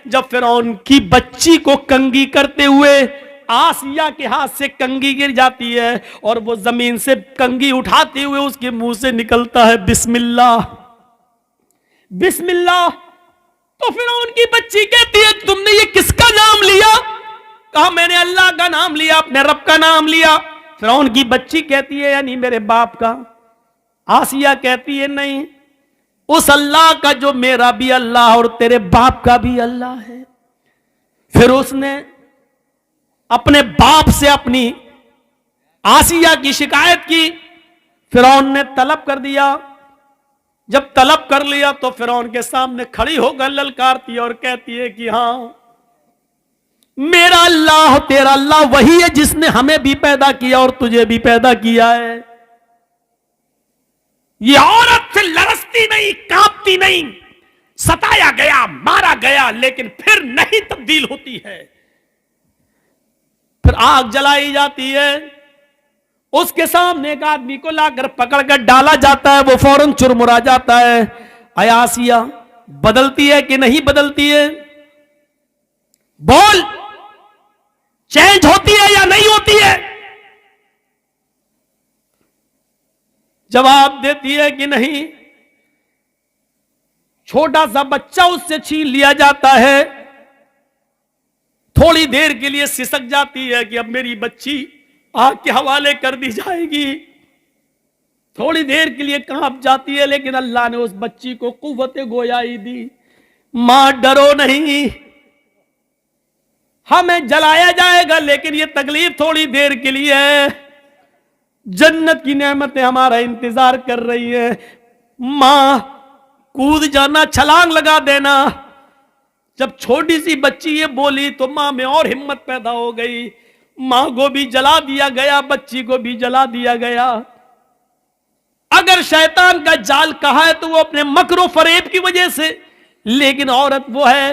جب فرعون کی بچی کو کنگھی کرتے ہوئے آسیہ کے ہاتھ سے کنگھی گر جاتی ہے اور وہ زمین سے کنگھی اٹھاتے ہوئے اس کے منہ سے نکلتا ہے بسم اللہ بسم اللہ، تو فرعون کی بچی کہتی ہے تم نے یہ کس کا نام لیا؟ کہا میں نے اللہ کا نام لیا، اپنے رب کا نام لیا۔ فرعون کی بچی کہتی ہے یعنی میرے باپ کا۔ آسیہ کہتی ہے نہیں، اس اللہ کا جو میرا بھی اللہ اور تیرے باپ کا بھی اللہ ہے۔ پھر اس نے اپنے باپ سے اپنی آسیہ کی شکایت کی، فرعون نے طلب کر دیا۔ جب طلب کر لیا تو فرعون کے سامنے کھڑی ہو کر للکارتی اور کہتی ہے کہ ہاں میرا اللہ تیرا اللہ وہی ہے جس نے ہمیں بھی پیدا کیا اور تجھے بھی پیدا کیا ہے۔ یہ عورت سے لرزتی نہیں، کانپتی نہیں، ستایا گیا، مارا گیا، لیکن پھر نہیں تبدیل ہوتی ہے۔ پھر آگ جلائی جاتی ہے، اس کے سامنے ایک آدمی کو لا کر پکڑ کر ڈالا جاتا ہے، وہ فوراً چرمرا جاتا ہے۔ اے آسیہ بدلتی ہے کہ نہیں بدلتی ہے؟ بول، چینج ہوتی ہے یا نہیں ہوتی ہے؟ جواب دیتی ہے کہ نہیں۔ چھوٹا سا بچہ اس سے چھین لیا جاتا ہے، تھوڑی دیر کے لیے سسک جاتی ہے کہ اب میری بچی آگ کے حوالے کر دی جائے گی، تھوڑی دیر کے لیے کانپ جاتی ہے، لیکن اللہ نے اس بچی کو قوت گویائی دی۔ ماں ڈرو نہیں، ہمیں جلایا جائے گا لیکن یہ تکلیف تھوڑی دیر کے لیے ہے، جنت کی نعمتیں ہمارا انتظار کر رہی ہے۔ ماں کود جانا، چھلانگ لگا دینا۔ جب چھوٹی سی بچی یہ بولی تو ماں میں اور ہمت پیدا ہو گئی، ماں کو بھی جلا دیا گیا، بچی کو بھی جلا دیا گیا۔ اگر شیطان کا جال کہا ہے تو وہ اپنے مکر و فریب کی وجہ سے، لیکن عورت وہ ہے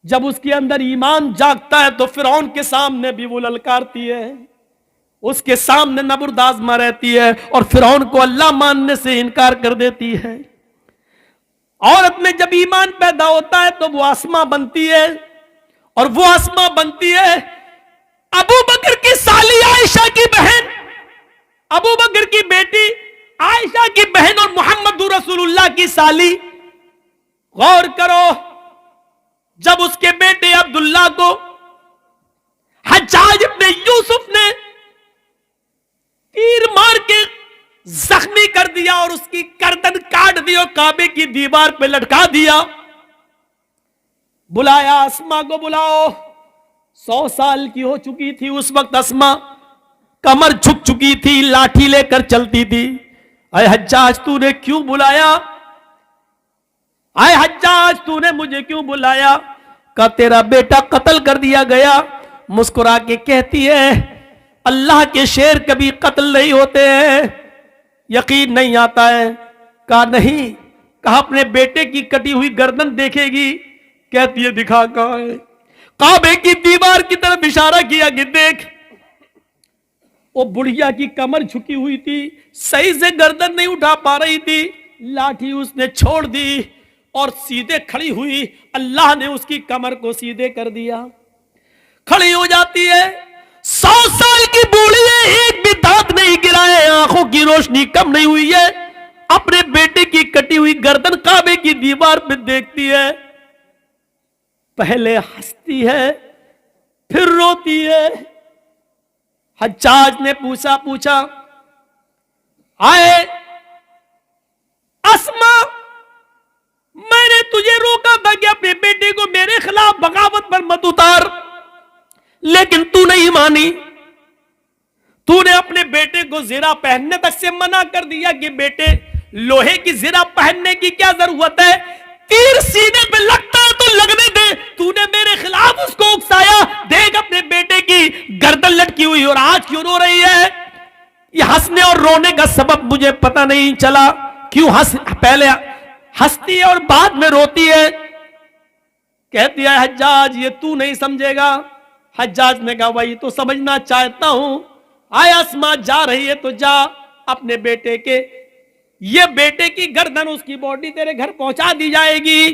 جب اس کے اندر ایمان جاگتا ہے تو فرعون کے سامنے بھی وہ للکارتی ہے، اس کے سامنے نبردآزما رہتی ہے اور فرعون کو اللہ ماننے سے انکار کر دیتی ہے۔ عورت میں جب ایمان پیدا ہوتا ہے تو وہ اسما بنتی ہے، اور وہ اسما بنتی ہے ابو بکر کی سالی عائشہ کی بہن، ابو بکر کی بیٹی عائشہ کی بہن اور محمد رسول اللہ کی سالی۔ غور کرو، جب اس کے بیٹے عبداللہ کو حجاج ابن یوسف نے تیر مار کے زخمی کر دیا اور اس کی گردن کاٹ دی اور کعبے کی دیوار پہ لٹکا دیا، بلایا اسما کو، بلاؤ۔ 100 سال کی ہو چکی تھی اس وقت اسما، کمر جھک چکی تھی، لاٹھی لے کر چلتی تھی۔ اے حجاج تو نے کیوں بلایا؟ اے حجاج تو نے مجھے کیوں بلایا؟ کہ تیرا بیٹا قتل کر دیا گیا۔ مسکرا کے کہتی ہے اللہ کے شیر کبھی قتل نہیں ہوتے ہیں، یقین نہیں آتا ہے؟ کہا نہیں۔ کہا اپنے بیٹے کی کٹی ہوئی گردن دیکھے گی؟ کہتی ہے دکھا کہاں ہے؟ کعبے کی دیوار کی طرف اشارہ کیا کہ دیکھ۔ وہ بڑھیا کی کمر جھکی ہوئی تھی، صحیح سے گردن نہیں اٹھا پا رہی تھی، لاٹھی اس نے چھوڑ دی اور سیدھے کھڑی ہوئی، اللہ نے اس کی کمر کو سیدھے کر دیا، کھڑی ہو جاتی ہے۔ 100 سال کی بوڑھی ہے، ایک بھی دانت نہیں گرا ہے، آنکھوں کی روشنی کم نہیں ہوئی ہے، اپنے بیٹے کی کٹی ہوئی گردن کعبے کی دیوار پہ دیکھتی ہے، پہلے ہنستی ہے پھر روتی ہے۔ حجاج نے پوچھا آئے اسما، میں نے تجھے روکا تھا کہ اپنے بیٹے کو میرے خلاف بغاوت پر مت اتار، لیکن تو نہیں مانی، تو نے اپنے بیٹے کو زرہ پہننے تک سے منع کر دیا کہ بیٹے لوہے کی زرہ پہننے کی کیا ضرورت ہے، تیر سینے پہ لگتا ہے تو لگنے دے، تو نے میرے خلاف اس کو اکسایا، دیکھ اپنے بیٹے کی گردن لٹکی ہوئی اور آج کیوں رو رہی ہے۔ یہ ہنسنے اور رونے کا سبب مجھے پتہ نہیں چلا، کیوں پہلے ہنستی ہے اور بعد میں روتی ہے۔ کہتی ہے حجاج یہ تو نہیں سمجھے گا۔ حجاج نے کہا وہی تو سمجھنا چاہتا ہوں، آیا اسما جا رہی ہے تو جا، اپنے بیٹے کے یہ بیٹے کی گردن، اس کی باڈی تیرے گھر پہنچا دی جائے گی۔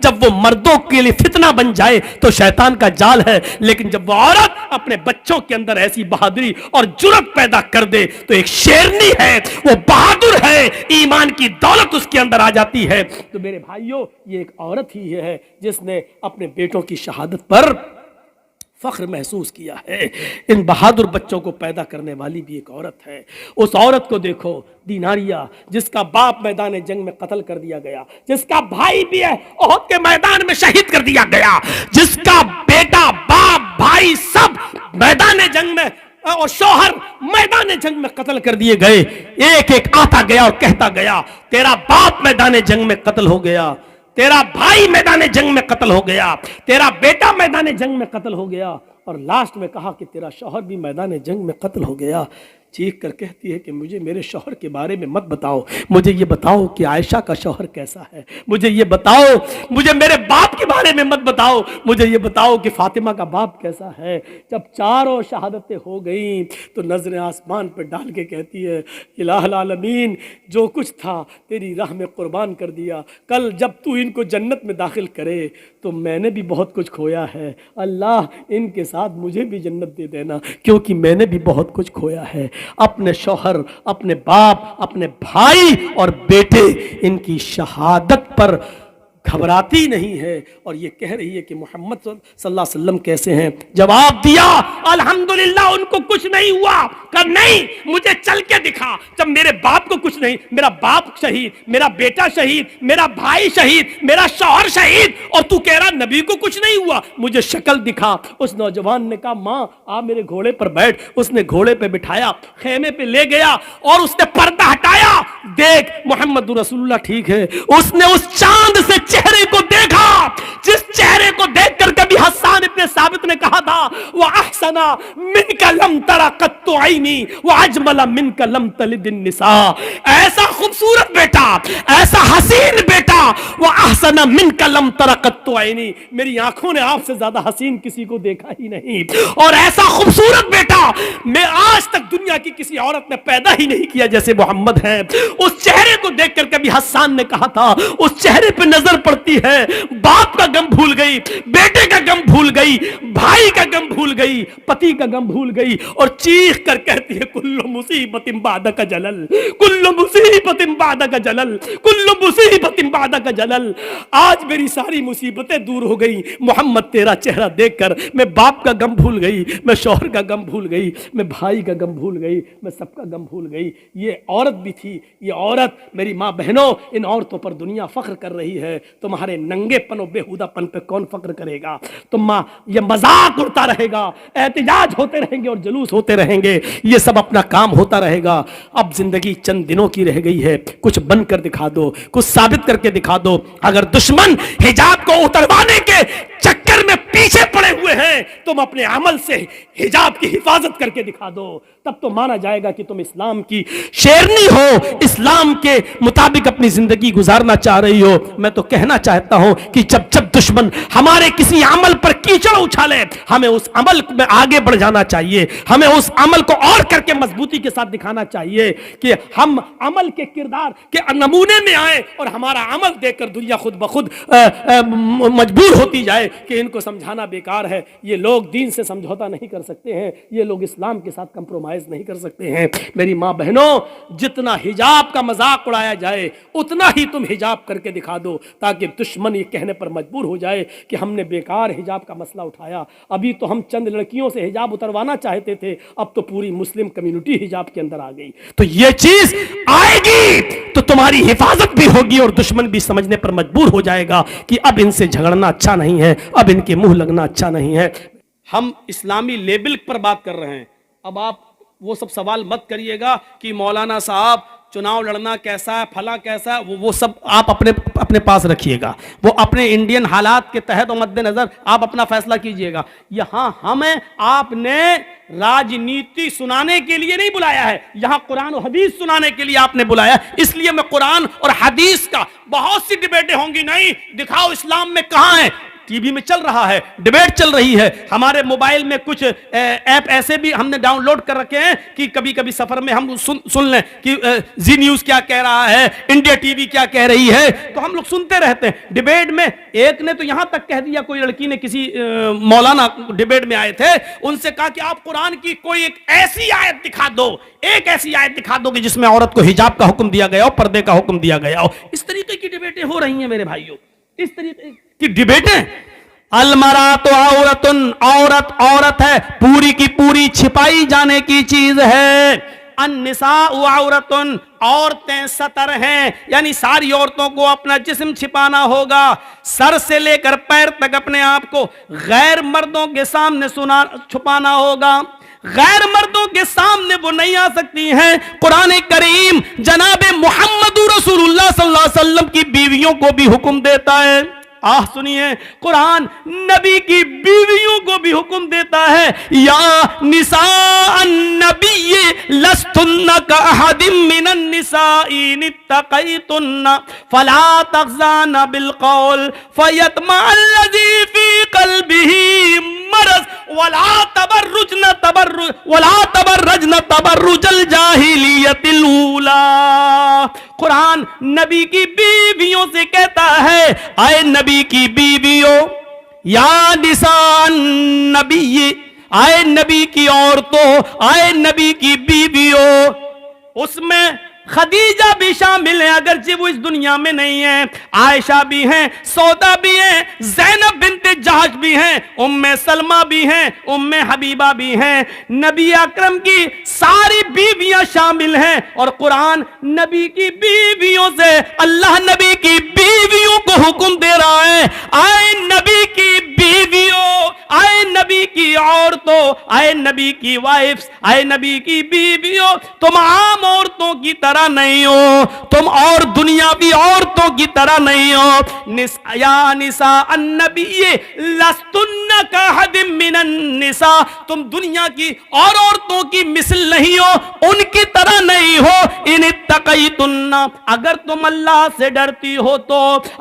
جب وہ مردوں کے لیے فتنہ بن جائے تو شیطان کا جال ہے، لیکن جب وہ عورت اپنے بچوں کے اندر ایسی بہادری اور جرأت پیدا کر دے تو ایک شیرنی ہے، وہ بہادر ہے، ایمان کی دولت اس کے اندر آ جاتی ہے۔ تو میرے بھائیوں، یہ ایک عورت ہی ہے جس نے اپنے بیٹوں کی شہادت پر فخر محسوس کیا ہے۔ ان بہادر بچوں کو پیدا کرنے والی بھی ایک عورت ہے۔ اس عورت کو دیکھو، دیناریہ، جس کا باپ میدان جنگ میں قتل کر دیا گیا، جس کا بھائی بھی ہے احد کے میدان میں شہید کر دیا گیا، جس کا بیٹا، باپ، بھائی سب میدان جنگ میں اور شوہر میدان جنگ میں قتل کر دیے گئے، ایک ایک آتا گیا اور کہتا گیا تیرا باپ میدان جنگ میں قتل ہو گیا، تیرا بھائی میدان جنگ میں قتل ہو گیا، تیرا بیٹا میدان جنگ میں قتل ہو گیا، اور لاسٹ میں کہا کہ تیرا شوہر بھی میدان جنگ میں قتل ہو گیا۔ چیخ کر کہتی ہے کہ مجھے میرے شوہر کے بارے میں مت بتاؤ، مجھے یہ بتاؤ کہ عائشہ کا شوہر کیسا ہے، مجھے یہ بتاؤ، مجھے میرے باپ کے بارے میں مت بتاؤ، مجھے یہ بتاؤ کہ فاطمہ کا باپ کیسا ہے۔ جب چاروں شہادتیں ہو گئیں تو نظریں آسمان پہ ڈال کے کہتی ہے الہ العالمین، جو کچھ تھا تیری راہ میں قربان کر دیا، کل جب تو ان کو جنت میں داخل کرے تو میں نے بھی بہت کچھ کھویا ہے، اللہ ان کے ساتھ مجھے بھی جنت دے دینا، کیونکہ میں نے بھی بہت کچھ کھویا ہے۔ اپنے شوہر، اپنے باپ، اپنے بھائی اور بیٹے، ان کی شہادت پر گھبراتی نہیں ہے، اور یہ کہہ رہی ہے کہ محمد صلی اللہ علیہ وسلم کیسے ہیں؟ جواب دیا الحمدللہ ان کو کچھ نہیں ہوا، کہ نہیں مجھے چل کے دکھا، جب میرے باپ کو کچھ نہیں، میرا باپ شہید، میرا بیٹا شہید، میرا بھائی شہید، میرا شوہر شہید، اور تو کہہ رہا نبی کو کچھ نہیں ہوا، مجھے شکل دکھا۔ اس نوجوان نے کہا ماں آپ میرے گھوڑے پر بیٹھ، اس نے گھوڑے پہ بٹھایا، خیمے پہ لے گیا اور اس نے پردہ ہٹایا، دیکھ محمد رسول اللہ ٹھیک ہے۔ اس نے اس چاند سے چہرے کو دیکھا جس چہرے کو دیکھ کر کبھی حسان ابن ثابت نے کہا تھا وَأَحْسَنَ مِنْكَ لَمْ تَرَ قَطُّ عَيْنِي وَأَجْمَلَ مِنْكَ لَمْ تَلِدِ النِّسَاء، ایسا خوبصورت بیٹا، ایسا حسین بیٹا، وَأَحْسَنَ مِنْكَ لَمْ تَرَ قَطُّ عَيْنِي، میری آنکھوں نے آپ سے زیادہ حسین کسی کو دیکھا ہی نہیں، اور ایسا خوبصورت بیٹا میں آج تک دنیا کی کسی عورت نے پیدا ہی نہیں کیا جیسے محمد ہے۔ اس چہرے کو دیکھ کر کبھی حسان نے کہا تھا، اس چہرے پہ نظر پڑتی ہے، باپ کا غم بھول گئی، بیٹے کا غم بھول گئی، بھائی کا غم بھول گئی، پتی کا غم بھول گئی، اور چیخ کر کہتی ہے کل مصیبت بعدک جلل، کل مصیبت بعدک جلل، کل مصیبت بعدک جلل۔ آج میری ساری مصیبتیں دور ہو گئی محمد تیرا چہرہ دیکھ کر، میں باپ کا غم بھول گئی، میں شوہر کا غم بھول گئی، میں بھائی کا غم بھول گئی، میں سب کا غم بھول گئی۔ یہ عورت بھی تھی، یہ عورت میری ماں بہنوں، ان عورتوں پر دنیا فخر کر رہی ہے، تمہارے ننگے پن و بےہودہ پن پہ کون فخر کرے گا؟ یہ مذاق اڑتا رہے گا، احتجاج ہوتے رہیں گے اور جلوس ہوتے رہیں گے، یہ سب اپنا کام ہوتا رہے گا۔ اب زندگی چند دنوں کی رہ گئی ہے، کچھ بن کر دکھا دو، کچھ ثابت کر کے دکھا دو۔ اگر دشمن حجاب کو اتروانے کے چکر میں پیچھے پڑے ہوئے ہیں، تم اپنے عمل سے حجاب کی حفاظت کر کے دکھا دو، تب تو مانا جائے گا کہ تم اسلام کی شیرنی ہو، اسلام کے مطابق اپنی زندگی گزارنا چاہ رہی ہو۔ میں تو کہنا چاہتا ہوں کہ جب دشمن ہمارے کسی عمل پر کیچڑ اچھالے، ہمیں اس عمل میں آگے بڑھ جانا چاہیے، ہمیں اس عمل کو اور کر کے مضبوطی کے ساتھ دکھانا چاہیے کہ ہم عمل کے کردار کے نمونے میں آئیں، اور ہمارا عمل دیکھ کر دنیا خود بخود مجبور ہوتی جائے کہ ان کو سمجھانا بیکار ہے، یہ لوگ دین سے سمجھوتا نہیں کر سکتے ہیں، یہ لوگ اسلام کے ساتھ کمپرومائز نہیں کر سکتے ہیں۔ میری ماں بہنوں، جتنا حجاب کا مذاق اڑایا جائے اتنا ہی تم حجاب کر کے دکھا دو، تاکہ دشمن یہ کہنے پر مجبور ہو جائے کہ ہم نے بیکار حجاب کا مسئلہ اٹھایا۔ ابھی تو ہم چند لڑکیوں سے حجاب اتروانا چاہتے تھے، اب تو پوری مسلم کمیونٹی حجاب کے اندر آ گئی۔ تو یہ چیز آئے گی تو تمہاری حفاظت بھی ہوگی، اور دشمن بھی سمجھنے پر مجبور ہو جائے گا کہ اب ان سے جھگڑنا اچھا نہیں ہے، اب ان کے منہ لگنا اچھا نہیں ہے۔ ہم اسلامی لیبل پر بات کر رہے ہیں، اب آپ وہ سب سوال مت کریے گا کہ مولانا صاحب چناؤ لڑنا کیسا ہے، پھلا کیسا ہے، وہ سب آپ اپنے پاس رکھیے گا، وہ اپنے انڈین حالات کے تحت و مد نظر آپ اپنا فیصلہ کیجئے گا۔ یہاں ہمیں آپ نے راجنیتی سنانے کے لیے نہیں بلایا ہے، یہاں قرآن و حدیث سنانے کے لیے آپ نے بلایا ہے، اس لیے میں قرآن اور حدیث کا بہت سی ڈبیٹیں ہوں گی، نہیں دکھاؤ اسلام میں کہاں ہے، ٹی وی میں چل رہا ہے, ڈبیٹ چل رہی ہے, ہمارے موبائل میں کچھ ایپ ایسے بھی ہم نے ڈاؤن لوڈ کر رکھے ہیں کہ کبھی کبھی سفر میں ہم سن لیں کہ زی نیوز کیا کہہ رہا ہے, انڈیا ٹی وی کیا کہہ رہی ہے, تو ہم لوگ سنتے رہتے ہیں. ڈبیٹ میں ایک نے تو یہاں تک کہہ دیا, کوئی لڑکی نے کسی مولانا ڈبیٹ میں آئے تھے, ان سے کہا کہ آپ قرآن کی کوئی ایک ایسی آیت دکھا دو, ایک ایسی آیت دکھا دو کہ جس میں عورت کو حجاب کا حکم دیا گیا ہو, پردے کا حکم دیا گیا ہو. اس طریقے کی ڈبیٹیں ہو رہی ہیں میرے بھائیوں, اس طریقے کی ڈبیٹیں. المرات عورتن, عورت عورت ہے, پوری کی پوری چھپائی جانے کی چیز ہے. النساء عورتن, عورتیں سطر ہیں, یعنی ساری عورتوں کو اپنا جسم چھپانا ہوگا, سر سے لے کر پیر تک اپنے آپ کو غیر مردوں کے سامنے چھپانا ہوگا. غیر مردوں کے سامنے وہ نہیں آ سکتی ہیں. قرآن کریم جناب محمد رسول اللہ صلی اللہ علیہ وسلم کی بیویوں کو بھی حکم دیتا ہے. سنیے, قرآن نبی کی بیویوں کو بھی حکم دیتا ہے, یا نساء النبی لستن کاحد من النساء ان اتقیتن فلا تخضعن بالقول فیطمع الذی فی قلبہ مرض ولا تبرجن تبرج الجاہلیت الاولی. قرآن نبی کی بیویوں سے کہتا ہے, اے نبی کی بیویوں, یا نساء النبی, اے نبی کی عورتوں, اے نبی کی بیویوں. اس میں خدیجہ بھی شامل ہے, اگرچہ وہ اس دنیا میں نہیں ہے, عائشہ بھی ہیں, سودا بھی ہیں, زینب بنت جہش بھی ہیں, ام سلمہ بھی ہیں, ام حبیبہ بھی ہیں. نبی اکرم کی ساری بیویاں شامل ہیں. اور قرآن نبی کی بیویوں سے, اللہ نبی کی بیویوں کو حکم دے رہا ہے, اے نبی کی بیویوں, اے نبی کی عورتوں, اے نبی کی وائفز, اے نبی کی بیویوں, تم عام عورتوں کی طرح نہیں ہو, تم اور دنیاوی عورتوں کی طرح نہیں ہو. یا نساء النبی لستن کاحد من النساء, تم دنیا کی اور عورتوں کی مثل نہیں ہو, ان کی طرح نہیں ہو. ان اتقیتن, اگر تم اللہ سے ڈرتی ہو تو,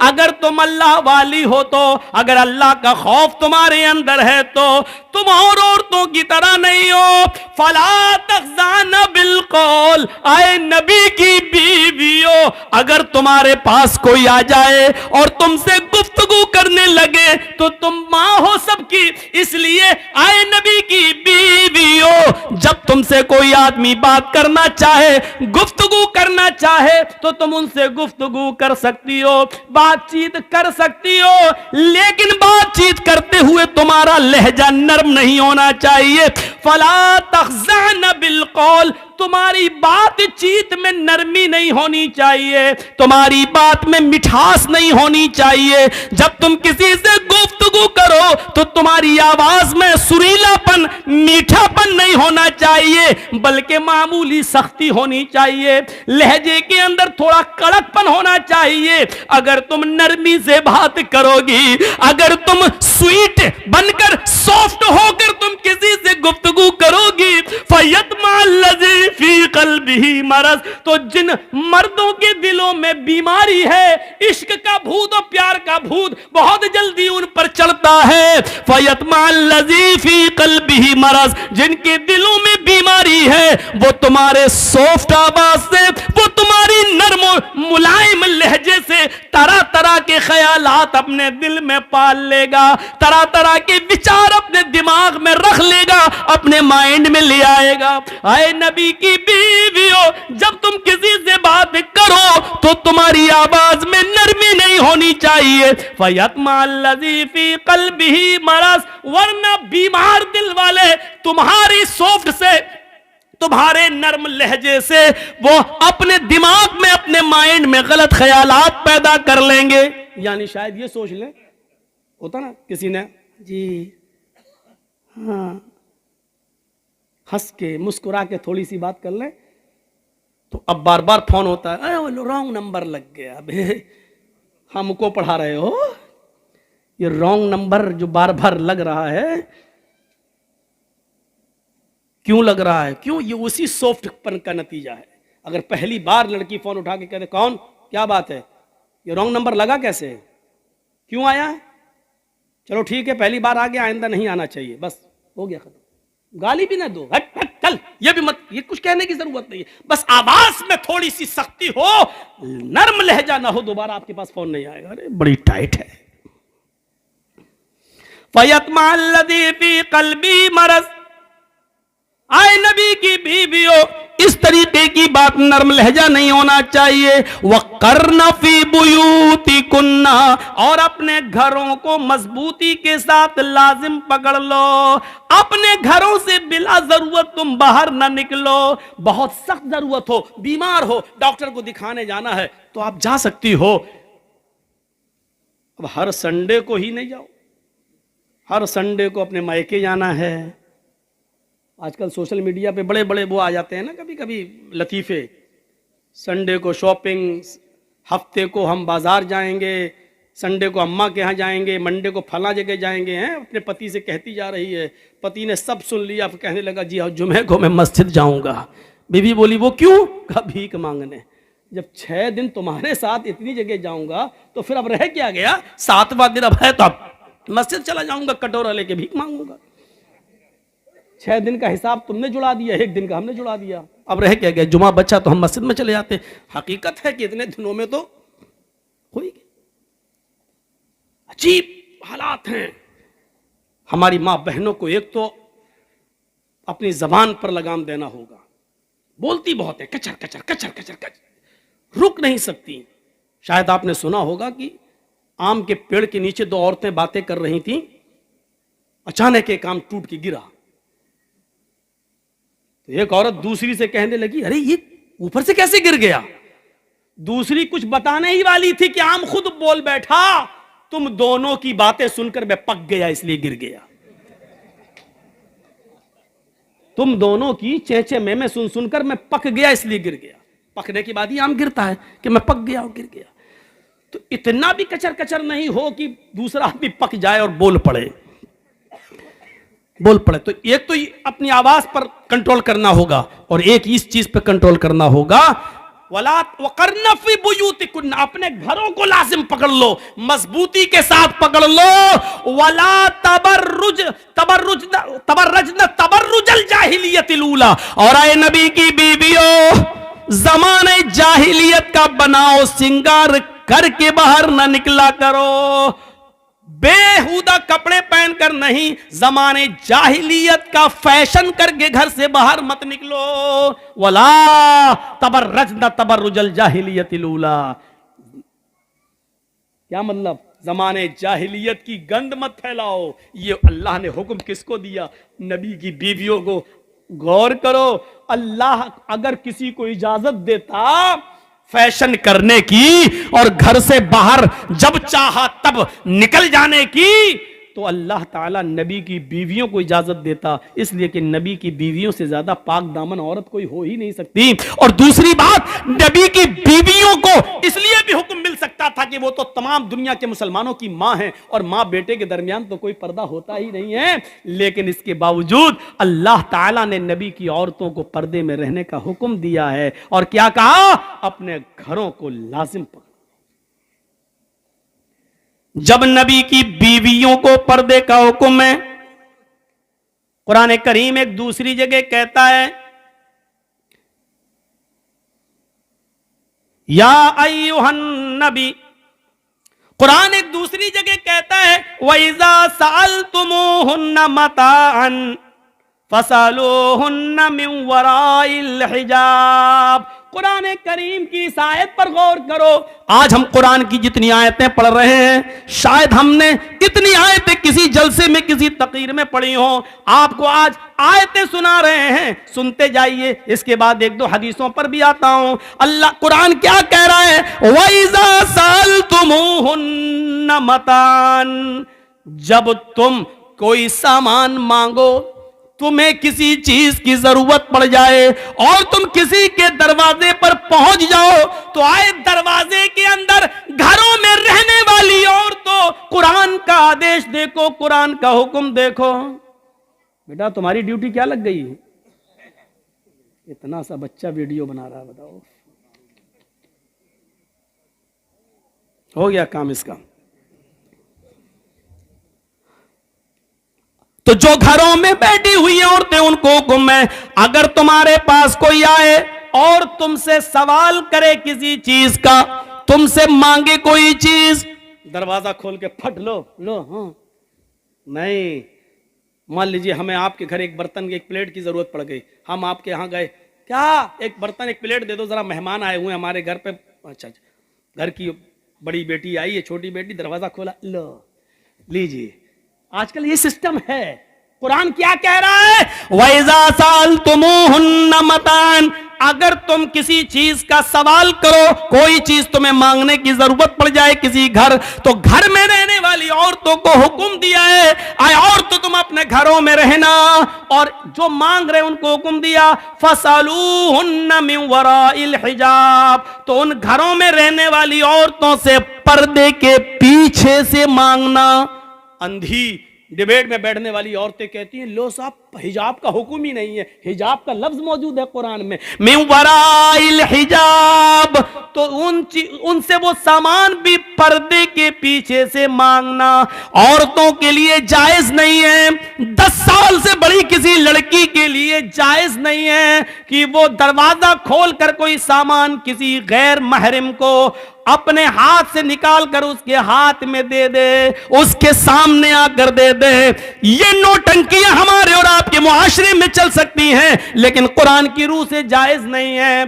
اگر تم اللہ والی ہو تو, اگر اللہ کا خوف تمہارے اندر ہے تو تم اور عورتوں کی طرح نہیں ہو. فلا تخضعن بالقول, اے نبی کی بیویوں, اگر تمہارے پاس کوئی آ جائے اور تم سے گفتگو کرنے لگے تو تم ماں ہو سب کی, اس لیے اے نبی کی بیویوں, جب تم سے کوئی آدمی بات کرنا چاہے, گفتگو کرنا چاہے, تو تم ان سے گفتگو کر سکتی ہو, بات چیت کر سکتی ہو, لیکن بات چیت کرتے ہوئے تمہارا لہجہ نرم نہیں ہونا چاہیے. فلا تخضعن بالقول, تمہاری بات چیت میں نرمی نہیں ہونی چاہیے, تمہاری بات میں مٹھاس نہیں ہونی چاہیے. جب تم کسی سے گفتگو کرو تو تمہاری آواز میں سریلا پن, میٹھا پن نہیں ہونا چاہیے, بلکہ معمولی سختی ہونی چاہیے. لہجے کے اندر تھوڑا کڑک پن ہونا چاہیے. اگر تم نرمی سے بات کرو گی, اگر تم سویٹ بن کر, سافٹ ہو کر تم کسی سے گفتگو کرو گی, فیطمع الذی فی قلبہ مرض, تو جن مردوں کے دلوں میں بیماری ہے, عشق کا بھوت اور پیار کا بھوت بہت جلدی ان پر چڑھتا ہے. فیطمع الذی فی قلبہ مرض, جن کے دلوں میں بیماری ہے, وہ تمہارے سافٹ آواز سے, وہ تمہاری نرم و ملائم لہجے سے طرح طرح کے خیالات اپنے دل میں پال لے گا, طرح طرح کے وچار اپنے دماغ میں رکھ لے گا, اپنے مائنڈ میں لے آئے گا. اے نبی کی بیویوں, جب تم کسی سے بات کرو تو تمہاری آواز میں نرمی نہیں ہونی چاہیے. فیطمع الذی فی قلبہ مرض, ورنہ بیمار دل والے تمہاری سافٹ سے, تمہارے نرم لہجے سے وہ اپنے دماغ میں, اپنے مائنڈ میں غلط خیالات پیدا کر لیں گے. یعنی شاید یہ سوچ لیں, ہوتا نا کسی نے جی ہاں ہنس کے مسکرا کے تھوڑی سی بات کر لیں, تو اب بار بار فون ہوتا ہے, رانگ نمبر لگ گیا. اب ہم کو پڑھا رہے ہو, یہ رانگ نمبر جو بار بار لگ رہا ہے, کیوں لگ رہا ہے؟ کیوں؟ یہ اسی سافٹ پن کا نتیجہ ہے. اگر پہلی بار لڑکی فون اٹھا کے کہتے کون, کیا بات ہے, یہ رانگ نمبر لگا کیسے, کیوں آیا ہے, چلو ٹھیک ہے پہلی بار آ گیا آئندہ نہیں آنا چاہیے، بس ہو گیا ختم، گالی بھی نہ دو، ہٹ ہٹ چل، یہ بھی مت، یہ کچھ کہنے کی ضرورت نہیں ہے، بس آواز میں تھوڑی سی سختی ہو، نرم لہجہ نہ ہو، دوبارہ آپ کے پاس فون نہیں آئے گا، ارے بڑی ٹائٹ ہے۔ فَيَطْمَعَ الَّذِي فِي قَلْبِهِ مَرَضٌ، آئے نبی کی بیویوں اس طریقے کی بات نرم لہجہ نہیں ہونا چاہیے۔ وَقَرْنَ فِي بُيُوتِكُنَّ، اور اپنے گھروں کو مضبوطی کے ساتھ لازم پکڑ لو، اپنے گھروں سے بلا ضرورت تم باہر نہ نکلو، بہت سخت ضرورت ہو، بیمار ہو، ڈاکٹر کو دکھانے جانا ہے تو آپ جا سکتی ہو، اب ہر سنڈے کو ہی نہیں جاؤ، ہر سنڈے کو اپنے مائکے جانا ہے۔ آج کل سوشل میڈیا پہ بڑے بڑے وہ آ جاتے ہیں نا کبھی کبھی لطیفے، سنڈے کو شاپنگ، ہفتے کو ہم بازار جائیں گے، سنڈے کو اماں کے ہاں جائیں گے، منڈے کو فلاں جگہ جائیں گے، ہیں اپنے پتی سے کہتی جا رہی ہے، پتی نے سب سن لیا، پھر کہنے لگا جی ہاں جمعے کو میں مسجد جاؤں گا۔ بیوی بولی وہ کیوں؟ کہا بھیک مانگنے۔ جب 6 دن تمہارے ساتھ اتنی جگہ جاؤں گا تو پھر اب رہ کیا گیا؟ 7واں دن اب ہے تو اب مسجد چلا جاؤں گا، کٹورا لے کے بھیک مانگوں گا۔ 6 دن کا حساب تم نے جڑا دیا، 1 دن کا ہم نے جڑا دیا، اب رہ کیا گیا؟ جمعہ بچا تو ہم مسجد میں چلے جاتے۔ حقیقت ہے کہ اتنے دنوں میں تو ہوئی گئی۔ عجیب حالات ہیں۔ ہماری ماں بہنوں کو ایک تو اپنی زبان پر لگام دینا ہوگا، بولتی بہت ہے، کچر کچر کچر کچر کچر، رک نہیں سکتی۔ شاید آپ نے سنا ہوگا کہ آم کے پیڑ کے نیچے 2 عورتیں باتیں کر رہی تھیں، اچانک ایک آم ٹوٹ کے گرا، ایک عورت دوسری سے کہنے لگی ارے یہ اوپر سے کیسے گر گیا؟ دوسری کچھ بتانے ہی والی تھی کہ آم خود بول بیٹھا تم دونوں کی باتیں سن کر میں پک گیا اس لیے گر گیا، تم دونوں کی چیچے میں سن کر میں پک گیا اس لیے گر گیا۔ پکنے کے بعد ہی آم گرتا ہے کہ میں پک گیا اور گر گیا۔ تو اتنا بھی کچر کچر نہیں ہو کہ دوسرا آدمی پک جائے اور بول پڑے۔ تو ایک تو اپنی آواز پر کنٹرول کرنا ہوگا، اور ایک اس چیز پہ کنٹرول کرنا ہوگا وَقَرْنَ فِي بُيُوتِكُنَّ، اپنے گھروں کو لازم پکڑ لو، مضبوطی کے ساتھ پکڑ لو۔ وَلَا تَبَرَّجْنَ تَبَرُّجَ الْجَاهِلِيَّةِ الْأُولَىٰ، اور اے نبی کی بیویوں زمانے جاہلیت کا بناؤ سنگار کر کے باہر نہ نکلا کرو، بےہودہ کپڑے پہن کر نہیں، زمانے جاہلیت کا فیشن کر کے گھر سے باہر مت نکلو۔ وَلَا تَبَرَّجْنَ تَبَرُّجَ الْجَاهِلِيَّةِ الْأُولَىٰ، کیا مطلب؟ زمانے جاہلیت کی گند مت پھیلاؤ۔ یہ اللہ نے حکم کس کو دیا؟ نبی کی بیویوں کو۔ غور کرو، اللہ اگر کسی کو اجازت دیتا فیشن کرنے کی اور گھر سے باہر جب چاہا تب نکل جانے کی، تو اللہ تعالیٰ نبی کی بیویوں کو اجازت دیتا، اس لیے کہ نبی کی بیویوں سے زیادہ پاک دامن عورت کوئی ہو ہی نہیں سکتی۔ اور دوسری بات، نبی کی بیویوں کو اس لیے بھی حکم مل سکتا تھا کہ وہ تو تمام دنیا کے مسلمانوں کی ماں ہیں، اور ماں بیٹے کے درمیان تو کوئی پردہ ہوتا ہی نہیں ہے، لیکن اس کے باوجود اللہ تعالیٰ نے نبی کی عورتوں کو پردے میں رہنے کا حکم دیا ہے، اور کیا کہا؟ اپنے گھروں کو لازم پکڑو۔ جب نبی کی بیویوں کو پردے کا حکم ہے، قرآن کریم ایک دوسری جگہ کہتا ہے یا ایھا النبی، قرآن ایک دوسری جگہ کہتا ہے وَإِذَا سَأَلْتُمُوهُنَّ مَتَاعًا فَاسْأَلُوهُنَّ مِنْ وَرَاءِ الْحِجَابِ۔ قرآن کریم کی اس آیت پر غور کرو۔ آج ہم قرآن کی جتنی آیتیں پڑھ رہے ہیں، شاید ہم نے اتنی آیتیں کسی جلسے میں کسی تقریر میں پڑھی ہوں۔ آپ کو آج آیتیں سنا رہے ہیں، سنتے جائیے، اس کے بعد 1-2 حدیثوں پر بھی آتا ہوں۔ اللہ قرآن کیا کہہ رہا ہے؟ وَإِذَا سَأَلْتُمُوهُنَّ مَتَاعًا، جب تم کوئی سامان مانگو، تمہیں کسی چیز کی ضرورت پڑ جائے اور تم کسی کے دروازے پر پہنچ جاؤ، تو آئے دروازے کے اندر گھروں میں رہنے والی عورتوں، قرآن کا آدیش دیکھو، قرآن کا حکم دیکھو۔ بیٹا تمہاری ڈیوٹی کیا لگ گئی؟ اتنا سا بچہ ویڈیو بنا رہا ہے، بتاؤ ہو گیا کام اس کا۔ تو جو گھروں میں بیٹھی ہوئی عورتیں ان کو حکم ہے اگر تمہارے پاس کوئی آئے اور تم سے سوال کرے کسی چیز کا, تم سے مانگے کوئی چیز, دروازہ کھول کے پھٹ لو ہاں نہیں. مان لیجیے ہمیں آپ کے گھر ایک برتن کی ایک پلیٹ کی ضرورت پڑ گئی, ہم آپ کے یہاں گئے, کیا ایک برتن ایک پلیٹ دے دو ذرا, مہمان آئے ہوئے ہمارے گھر پہ. اچھا گھر کی بڑی بیٹی آئی ہے, چھوٹی بیٹی, دروازہ کھولا, لو لیجیے. آج کل یہ سسٹم ہے. قرآن کیا کہہ رہا ہے, وَإِذَا سَأَلْتُمُوهُنَّ مَتَاعًا, اگر تم کسی چیز کا سوال کرو, کوئی چیز تمہیں مانگنے کی ضرورت پڑ جائے کسی گھر, تو گھر میں رہنے والی عورتوں کو حکم دیا ہے اے عورتوں تم اپنے گھروں میں رہنا, اور جو مانگ رہے ان کو حکم دیا فَاسْأَلُوهُنَّ مِنْ وَرَاءِ الْحِجَابِ, تو ان گھروں میں رہنے والی عورتوں سے پردے کے پیچھے سے مانگنا. اندھی ڈیبیٹ میں بیٹھنے والی عورتیں کہتی ہیں لو صاحب حجاب کا حکم ہی نہیں ہے, حجاب کا لفظ موجود ہے قرآن میں, من وراء الحجاب, تو ان سے وہ سامان بھی پردے کے پیچھے سے مانگنا عورتوں کے لیے جائز نہیں ہے. 10 سال سے بڑی کسی لڑکی کے لیے جائز نہیں ہے کہ وہ دروازہ کھول کر کوئی سامان کسی غیر محرم کو اپنے ہاتھ سے نکال کر اس کے ہاتھ میں دے دے, اس کے سامنے آ کر دے دے. یہ نوٹنکیاں ہمارے اور آپ کے معاشرے میں چل سکتی ہیں لیکن قرآن کی روح سے جائز نہیں ہے.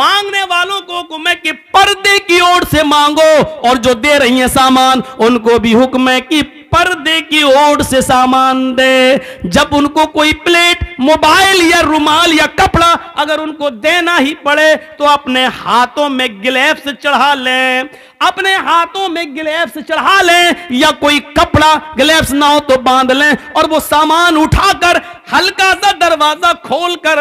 مانگنے والوں کو حکم ہے کہ پردے کی اوٹ سے مانگو, اور جو دے رہی ہیں سامان ان کو بھی حکم ہے کہ پردے کی اوٹ سے سامان دے. جب ان کو کوئی پلیٹ, موبائل یا رومال یا کپڑا اگر ان کو دینا ہی پڑے تو اپنے ہاتھوں میں گلیوز چڑھا لیں, اپنے ہاتھوں میں گلیوز چڑھا لیں, یا کوئی کپڑا گلیوز نہ ہو تو باندھ لیں, اور وہ سامان اٹھا کر ہلکا سا دروازہ کھول کر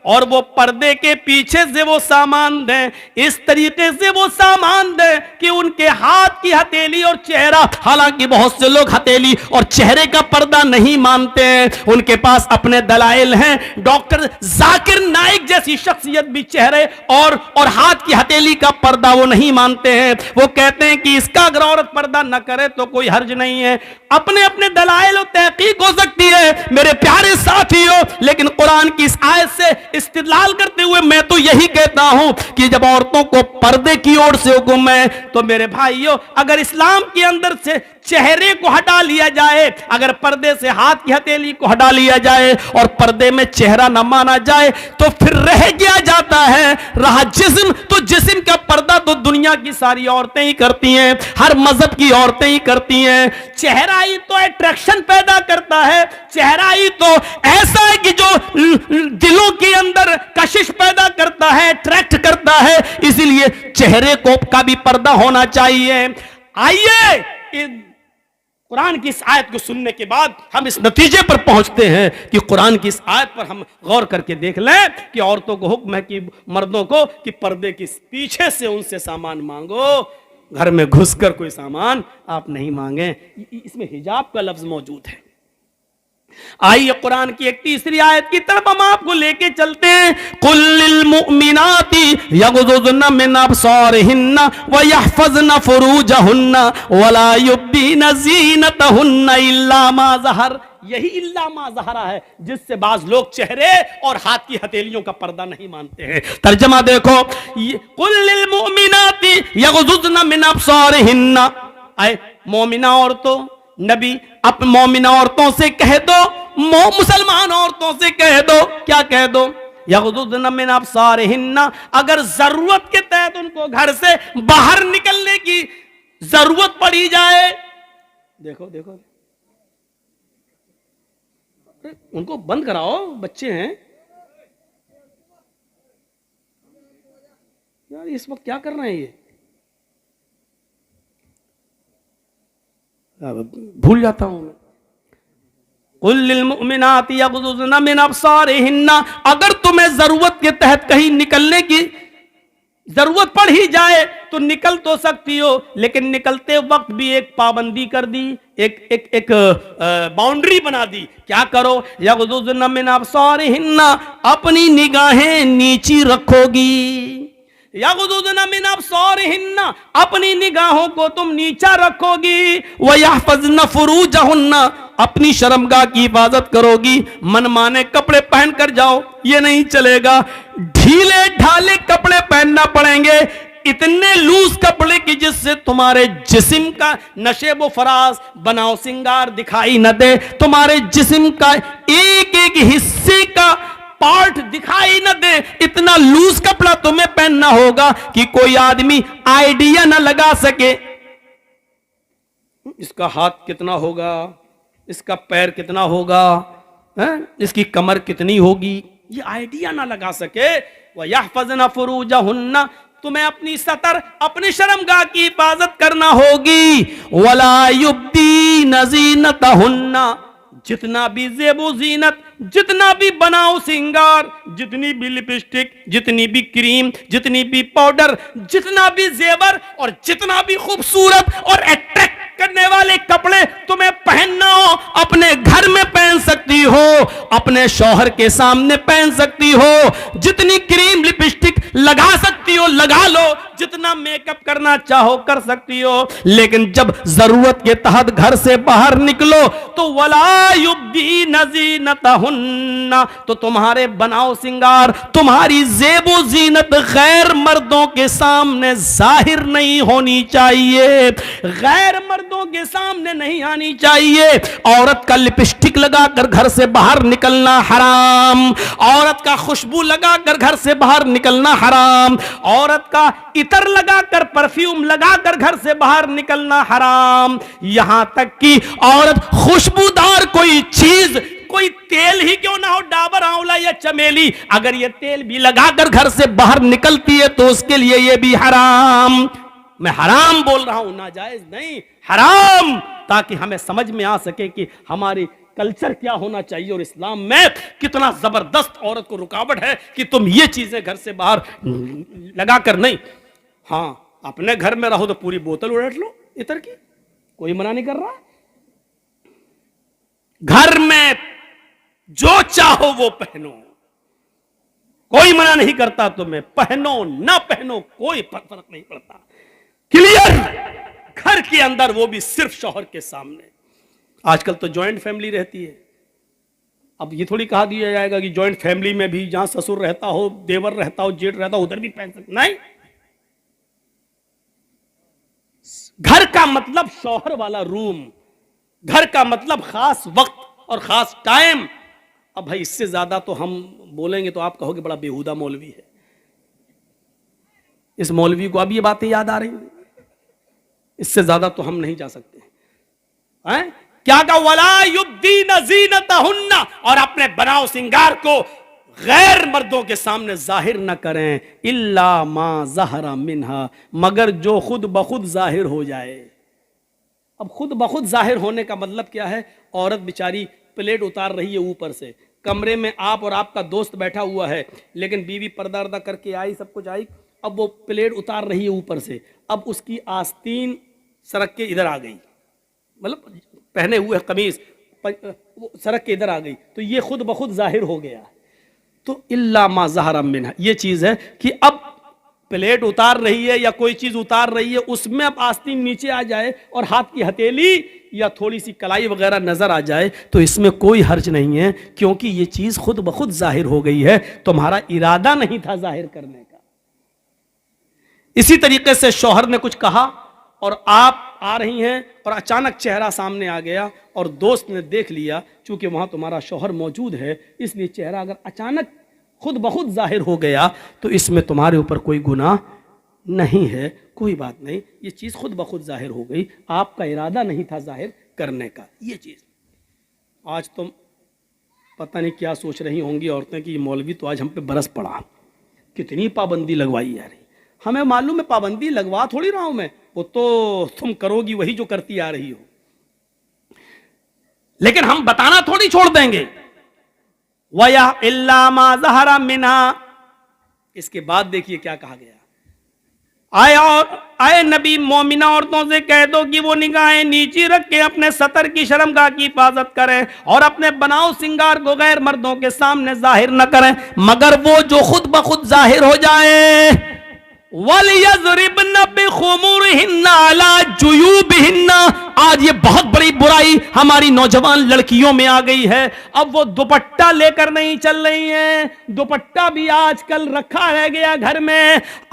اور وہ پردے کے پیچھے سے وہ سامان دیں. اس طریقے سے وہ سامان دیں کہ ان کے ہاتھ کی ہتھیلی اور چہرہ, حالانکہ بہت سے لوگ ہتھیلی اور چہرے کا پردہ نہیں مانتے ہیں, ان کے پاس اپنے دلائل ہیں. ڈاکٹر ذاکر نائک جیسی شخصیت بھی چہرے اور ہاتھ کی ہتھیلی کا پردہ وہ نہیں مانتے ہیں. وہ کہتے ہیں کہ اس کا اگر عورت پردہ نہ کرے تو کوئی حرج نہیں ہے. اپنے دلائل و تحقیق ہو سکتی ہے میرے پیارے ساتھیوں, لیکن قرآن کی اس آیت سے استدلال کرتے ہوئے میں تو یہی کہتا ہوں کہ جب عورتوں کو پردے کی اوٹ سے حکم ہے تو میرے بھائیوں, اگر اسلام کے اندر سے چہرے کو ہٹا لیا جائے, اگر پردے سے ہاتھ کی ہتھیلی کو ہٹا لیا جائے اور پردے میں چہرہ نہ مانا جائے تو پھر رہ گیا جاتا ہے, رہا جسم. تو جسم کا پردہ تو دنیا کی ساری عورتیں ہی کرتی ہیں, ہر مذہب کی عورتیں ہی کرتی ہیں. چہرہ ہی تو اٹریکشن پیدا کرتا ہے, چہرہ ہی تو ایسا ہے کہ جو دلوں کے اندر کشش پیدا کرتا ہے, اٹریکٹ کرتا ہے, اسی لیے چہرے کو کا بھی پردہ ہونا چاہیے. آئیے قرآن کی اس آیت کو سننے کے بعد ہم اس نتیجے پر پہنچتے ہیں کہ قرآن کی اس آیت پر ہم غور کر کے دیکھ لیں کہ عورتوں کو حکم ہے کہ مردوں کو کہ پردے کے پیچھے سے ان سے سامان مانگو, گھر میں گھس کر کوئی سامان آپ نہیں مانگیں. اس میں حجاب کا لفظ موجود ہے. آئیے قرآن کی ایک تیسری آیت کی طرف ہم آپ کو لے کے چلتے ہیں. قُل لِّلْمُؤْمِنَاتِ يَغْضُضْنَ مِنْ أَبْصَارِهِنَّ وَيَحْفَظْنَ فُرُوجَهُنَّ وَلَا يُبْدِينَ زِينَتَهُنَّ إِلَّا مَا ظَهَرَ. یہی الا ما ظہرا ہے جس سے بعض لوگ چہرے اور ہاتھ کی ہتھیلیوں کا پردہ نہیں مانتے ہیں. ترجمہ دیکھو, قُل لِّلْمُؤْمِنَاتِ يَغْضُضْنَ مِنْ أَبْصَارِهِنَّ, اے مومنہ عورتوں, نبی اپ مومنہ عورتوں سے کہہ دو, مسلمان عورتوں سے کہہ دو, کیا کہہ دو, یغضضن من ابصارہن, اگر ضرورت کے تحت ان کو گھر سے باہر نکلنے کی ضرورت پڑی جائے. دیکھو ان کو بند کراؤ, بچے ہیں یار, اس وقت کیا کر رہے ہیں, یہ بھول جاتا ہوں میں. قُل لِّلْمُؤْمِنَاتِ يَغْضُضْنَ مِنْ أَبْصَارِهِنَّ, اگر تمہیں ضرورت کے تحت کہیں نکلنے کی ضرورت پڑ ہی جائے تو نکل تو سکتی ہو, لیکن نکلتے وقت بھی ایک پابندی کر دی, ایک باؤنڈری بنا دی. کیا کرو, یغضضن من ابصارہن, اپنی نگاہیں نیچی رکھو گی. یغضضن من ابصارہن، اپنی نگاہوں کو تم نیچا رکھو گی، ویحفظن فروجہن، اپنی شرمگاہ کی حفاظت کرو گی، من مانے کپڑے پہن کر جاؤ یہ نہیں چلے گا، ڈھیلے ڈھالے کپڑے پہننا پڑیں گے، اتنے لوز کپڑے کی جس سے تمہارے جسم کا نشیب و فراز بناؤ سنگار دکھائی نہ دے، تمہارے جسم کا ایک ایک حصے کا پارٹ دکھائی نہ دے، اتنا لوز کپڑا تمہیں پہننا ہوگا کہ کوئی آدمی آئیڈیا نہ لگا سکے اس کا ہاتھ کتنا ہوگا، اس کا پیر کتنا ہوگا، اس کی کمر کتنی ہوگی، یہ آئیڈیا نہ لگا سکے۔ وَيَحْفَظْنَ فُرُوجَهُنَّ، تمہیں اپنی سطر اپنی شرمگاہ کی حفاظت کرنا ہوگی۔ وَلَا يُبْدِينَ زِينَتَهُنَّ، جتنا بھی زیب و زینت، جتنا بھی بناؤ سنگار، جتنی بھی لپسٹک، جتنی بھی کریم، جتنی بھی پاؤڈر، جتنا بھی زیور اور جتنا بھی خوبصورت اور اٹریکٹ کرنے والے کپڑے تمہیں پہننا ہو، اپنے گھر میں پہن سکتی ہو، اپنے شوہر کے سامنے پہن سکتی ہو، جتنی کریم لپسٹک لگا سکتی ہو لگا لو، جتنا میک اپ کرنا چاہو کر سکتی ہو، لیکن جب ضرورت کے تحت گھر سے باہر نکلو تو وَلَا يُبْدِينَ زِينَتَهُنَّ، تو تمہارے بناؤ سنگار، تمہاری زیب و زینت غیر مردوں کے سامنے ظاہر نہیں ہونی چاہیے، غیر مردوں کے سامنے نہیں آنی چاہیے۔ عورت کا لپسٹک لگا کر گھر سے باہر نکلنا حرام، عورت کا خوشبو لگا کر گھر سے باہر نکلنا حرام، عورت کا عطر لگا کر پرفیوم لگا کر گھر سے باہر نکلنا حرام، یہاں تک کہ عورت خوشبودار کوئی چیز، کوئی تیل ہی کیوں نہ ہو، ڈابر آنولا یا چمیلی، اگر یہ تیل بھی لگا کر گھر سے باہر نکلتی ہے تو اس کے لیے یہ بھی حرام۔ میں حرام بول رہا ہوں، ناجائز نہیں، حرام، تاکہ ہمیں سمجھ میں آ سکے کہ ہماری کلچر کیا ہونا چاہیے اور اسلام میں کتنا زبردست عورت کو رکاوٹ ہے کہ تم یہ چیزیں گھر سے باہر لگا کر نہیں۔ ہاں اپنے گھر میں رہو تو پوری بوتل اڑٹ لو عطر کی، کوئی منع نہیں کر رہا، گھر میں جو چاہو وہ پہنو، کوئی منع نہیں کرتا، تمہیں پہنو نہ پہنو کوئی فرق نہیں پڑتا، کلیئر، گھر کے اندر وہ بھی صرف شوہر کے سامنے۔ آج کل تو جوائنٹ فیملی رہتی ہے، اب یہ تھوڑی کہا دیا جائے گا کہ جوائنٹ فیملی میں بھی جہاں سسر رہتا ہو، دیور رہتا ہو، جیٹ رہتا ہو، ادھر بھی پہن سکتے، نہیں، گھر کا مطلب شوہر والا روم، گھر کا مطلب خاص وقت اور خاص ٹائم۔ اب بھائی اس سے زیادہ تو ہم بولیں گے تو آپ کہو گے بڑا بیہودہ مولوی ہے، اس مولوی کو اب یہ باتیں یاد آ رہی ہیں، اس سے زیادہ تو ہم نہیں جا سکتے ہیں۔ کیا کہا؟ وَلَا يُبْدِينَ زِينَتَهُنَّ، اور اپنے بناؤ سنگار کو غیر مردوں کے سامنے ظاہر نہ کریں، إِلَّا مَا ظَهَرَ مِنْهَا، مگر جو خود بخود ظاہر ہو جائے۔ اب خود بخود ظاہر ہونے کا مطلب کیا ہے؟ عورت بیچاری پلیٹ اتار رہی ہے اوپر سے، کمرے میں آپ اور آپ کا دوست بیٹھا ہوا ہے، لیکن بیوی پردہ اردہ کر کے آئی، سب کچھ آئی، اب وہ پلیٹ اتار رہی ہے اوپر سے، اب اس کی آستین سرک کے ادھر آ گئی، مطلب پہنے ہوئے قمیض سرک کے ادھر آ گئی، تو یہ خود بخود ظاہر ہو گیا۔ تو الا ما ظہر منہا، یہ چیز ہے کہ اب پلیٹ اتار رہی ہے یا کوئی چیز اتار رہی ہے، اس میں اب آستین نیچے آ جائے اور ہاتھ کی ہتھیلی یا تھوڑی سی کلائی وغیرہ نظر آ جائے تو اس میں کوئی حرج نہیں ہے، کیونکہ یہ چیز خود بخود ظاہر ہو گئی ہے، تمہارا ارادہ نہیں تھا ظاہر کرنے کا۔ اسی طریقے سے شوہر نے کچھ کہا اور آپ آ رہی ہیں اور اچانک چہرہ سامنے آ گیا اور دوست نے دیکھ لیا، چونکہ وہاں تمہارا شوہر موجود ہے، اس لیے چہرہ اگر اچانک خود بخود ظاہر ہو گیا تو اس میں تمہارے اوپر کوئی گناہ نہیں ہے، کوئی بات نہیں، یہ چیز خود بخود ظاہر ہو گئی، آپ کا ارادہ نہیں تھا ظاہر کرنے کا۔ یہ چیز آج تم پتہ نہیں کیا سوچ رہی ہوں گی عورتیں کہ یہ مولوی تو آج ہم پہ برس پڑا، کتنی پابندی لگوائی جا رہی۔ ہمیں معلوم ہے پابندی لگوا تھوڑی رہا ہوں میں، وہ تو تم کرو گی وہی جو کرتی آ رہی ہو، لیکن ہم بتانا تھوڑی چھوڑ دیں گے۔ وَيَا إِلَّا مَا ظَهَرَ مِنْهَا، اس کے بعد دیکھیے کیا کہا گیا، آئے نبی مومنہ عورتوں سے کہہ دو کہ وہ نگاہیں نیچی رکھ کے اپنے سطر کی شرمگاہ کی حفاظت کریں اور اپنے بناؤ سنگار کو غیر مردوں کے سامنے ظاہر نہ کریں، مگر وہ جو خود بخود ظاہر ہو جائے۔ وَلْيَضْرِبْنَ بِخُمُرِهِنَّ عَلَى جُيُوبِهِنَّ. آج یہ بہت بڑی برائی ہماری نوجوان لڑکیوں میں آ گئی ہے. اب وہ دوپٹہ لے کر نہیں چل رہی ہیں. دوپٹہ بھی آج کل رکھا رہ گیا گھر میں.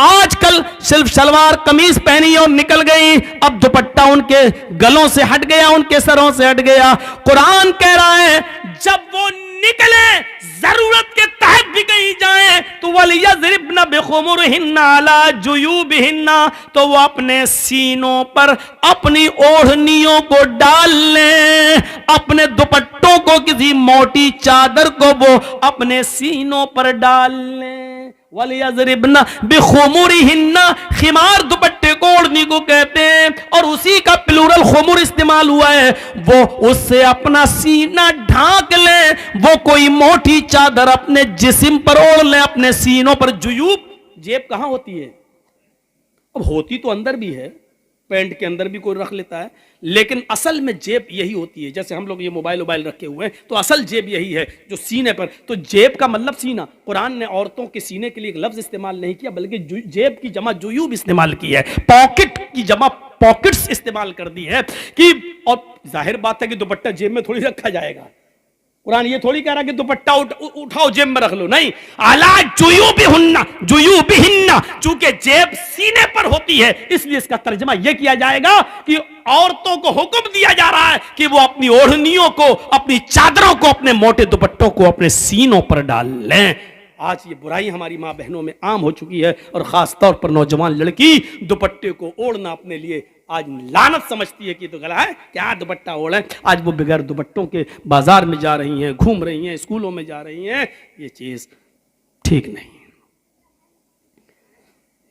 آج کل صرف شلوار قمیض پہنی اور نکل گئی. اب دوپٹہ ان کے گلوں سے ہٹ گیا, ان کے سروں سے ہٹ گیا. قرآن کہہ رہا ہے جب وہ نکلے, ضرورت کے تحت بھی کہیں جائیں تو وَلْيَضْرِبْنَ بِخُمُرِهِنَّ عَلَى جُيُوبِهِنَّ, تو وہ اپنے سینوں پر اپنی اوڑھنیوں کو ڈال لیں, اپنے دوپٹوں کو, کسی موٹی چادر کو وہ اپنے سینوں پر ڈال لیں. وَلْيَضْرِبْنَ بِخُمُرِهِنَّ, خمار دوپٹے کو اوڑھنی کو کہتے ہیں, اور اسی کا پلورل خمر استعمال ہوا ہے. وہ اس سے اپنا سینہ ڈھانک لیں, وہ کوئی موٹی چادر اپنے جسم پر اوڑھ لیں, اپنے سینوں پر. جیوب, جیب کہاں ہوتی ہے؟ اب ہوتی تو اندر بھی ہے, پینٹ کے اندر بھی کوئی رکھ لیتا ہے, لیکن اصل میں جیب یہی ہوتی ہے. جیسے ہم لوگ یہ موبائل رکھے ہوئے ہیں تو اصل جیب یہی ہے جو سینے پر. تو جیب کا مطلب سینہ. قرآن نے عورتوں کے سینے کے لیے ایک لفظ استعمال نہیں کیا, بلکہ جیب کی جمع جیوب استعمال کی ہے. پاکٹ کی جمع پاکٹس استعمال کر دی ہے کہ, اور ظاہر بات ہے کہ دوپٹہ جیب میں تھوڑی رکھا جائے گا. قرآن یہ تھوڑی کہہ رہا کہ دوپٹہ اٹھاؤ جیب میں رکھ لو, نہیں. عَلَى جُيُوبِهِنَّ, چونکہ جیب سینے پر ہوتی ہے اس لیے اس کا ترجمہ یہ کیا جائے گا کہ عورتوں کو حکم دیا جا رہا ہے کہ وہ اپنی اوڑھنیوں کو, اپنی چادروں کو, اپنے موٹے دوپٹوں کو اپنے سینوں پر ڈال لیں. آج یہ برائی ہماری ماں بہنوں میں عام ہو چکی ہے, اور خاص طور پر نوجوان لڑکی دوپٹے کو اوڑھنا اپنے لیے آج لعنت سمجھتی ہے کہ تو گلا ہے, کیا دوپٹہ اوڑھیں. آج وہ بغیر دوپٹوں کے بازار میں جا رہی ہیں, گھوم رہی ہیں, اسکولوں میں جا رہی ہیں. یہ چیز ٹھیک نہیں.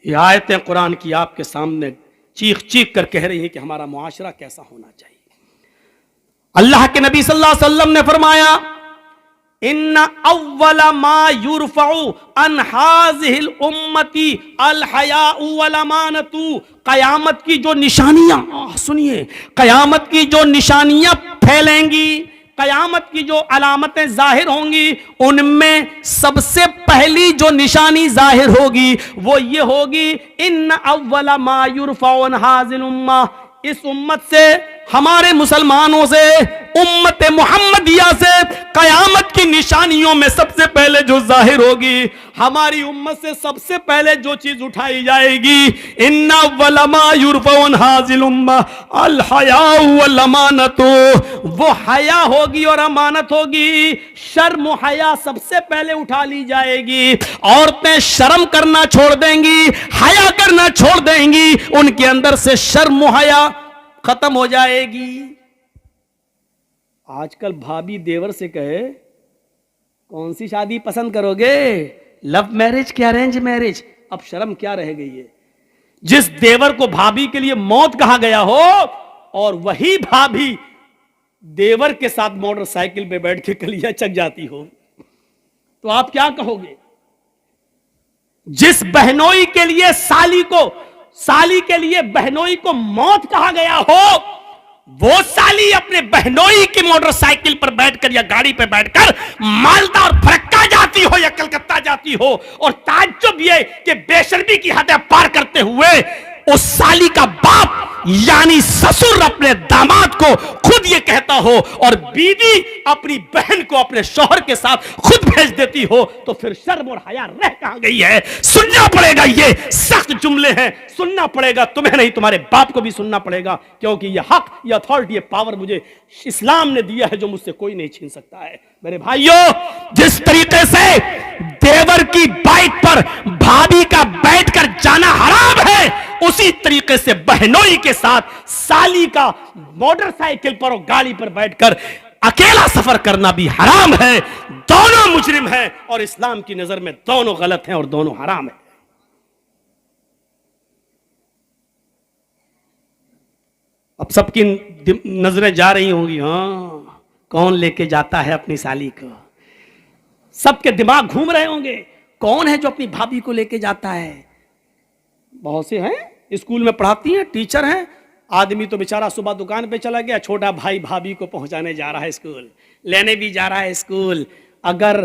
یہ آیتیں قرآن کی آپ کے سامنے چیخ چیخ کر کہہ رہی ہیں کہ ہمارا معاشرہ کیسا ہونا چاہیے. اللہ کے نبی صلی اللہ علیہ وسلم نے فرمایا ان اول ما یرفع عن هذه الامه الحیاء والامانۃ. قیامت کی جو نشانیاں, سنیے, قیامت کی جو نشانیاں پھیلیں گی, قیامت کی جو علامتیں ظاہر ہوں گی, ان میں سب سے پہلی جو نشانی ظاہر ہوگی وہ یہ ہوگی ان اول ما یرفع عن هذه الامه, اس امت سے, ہمارے مسلمانوں سے, امت محمدیہ سے قیامت کی نشانیوں میں سب سے پہلے جو ظاہر ہوگی, ہماری امت سے سب سے پہلے جو چیز اٹھائی جائے گی, ان اول ما یرفع عن هذه الامه الحیاء والامانۃ, وہ حیا ہوگی اور امانت ہوگی. شرم و حیا سب سے پہلے اٹھا لی جائے گی. عورتیں شرم کرنا چھوڑ دیں گی, حیا کرنا چھوڑ دیں گی, ان کے اندر سے شرم و حیا ختم ہو جائے گی. آج کل بھابی دیور سے کہے کون سی شادی پسند کرو گے, لو میرج کیا ارینج میرج, اب شرم کیا رہ گئی ہے. جس دیور کو بھابی کے لیے موت کہا گیا ہو, اور وہی بھابی دیور کے ساتھ موٹر سائیکل پہ بیٹھ کے کلیاں چک جاتی ہو, تو آپ کیا کہو گے. جس بہنوئی کے لیے سالی کے لیے بہنوئی کو موت کہا گیا ہو, وہ سالی اپنے بہنوئی کی موٹر سائیکل پر بیٹھ کر یا گاڑی پہ بیٹھ کر مالدہ اور پھرکا جاتی ہو یا کلکتہ جاتی ہو, اور تعجب یہ کہ بے شرمی کی حدیں پار کرتے ہوئے اس سالی کا باپ یعنی سسر اپنے داماد کو خود یہ کہتا ہو, اور بیوی اپنی بہن کو اپنے شوہر کے ساتھ خود بھیج دیتی ہو, تو پھر شرم اور حیا رہ کہاں گئی ہے. سننا پڑے گا, یہ سخت جملے ہیں, سننا پڑے گا, تمہیں نہیں تمہارے باپ کو بھی سننا پڑے گا, کیونکہ یہ حق, یہ اتھارٹی, یہ پاور مجھے اسلام نے دیا ہے جو مجھ سے کوئی نہیں چھین سکتا ہے. میرے بھائیوں, جس طریقے سے دیور کی بائک پر بھابی کا بیٹھ کر جانا حرام ہے, اسی طریقے سے بہنوئی کے ساتھ سالی کا موٹر سائیکل پر اور گاڑی پر بیٹھ کر اکیلا سفر کرنا بھی حرام ہے. دونوں مجرم ہیں, اور اسلام کی نظر میں دونوں غلط ہیں اور دونوں حرام ہیں. اب سب کی نظریں جا رہی ہوں گی, ہاں کون لے کے جاتا ہے اپنی سالی کو. سب کے دماغ گھوم رہے ہوں گے, کون ہے جو اپنی بھابھی کو لے کے جاتا ہے. بہت سے ہیں, اسکول میں پڑھاتی ہیں, ٹیچر ہیں. آدمی تو بیچارہ صبح دکان پہ چلا گیا, چھوٹا بھائی بھابھی کو پہنچانے جا رہا ہے اسکول, لینے بھی جا رہا ہے اسکول. اگر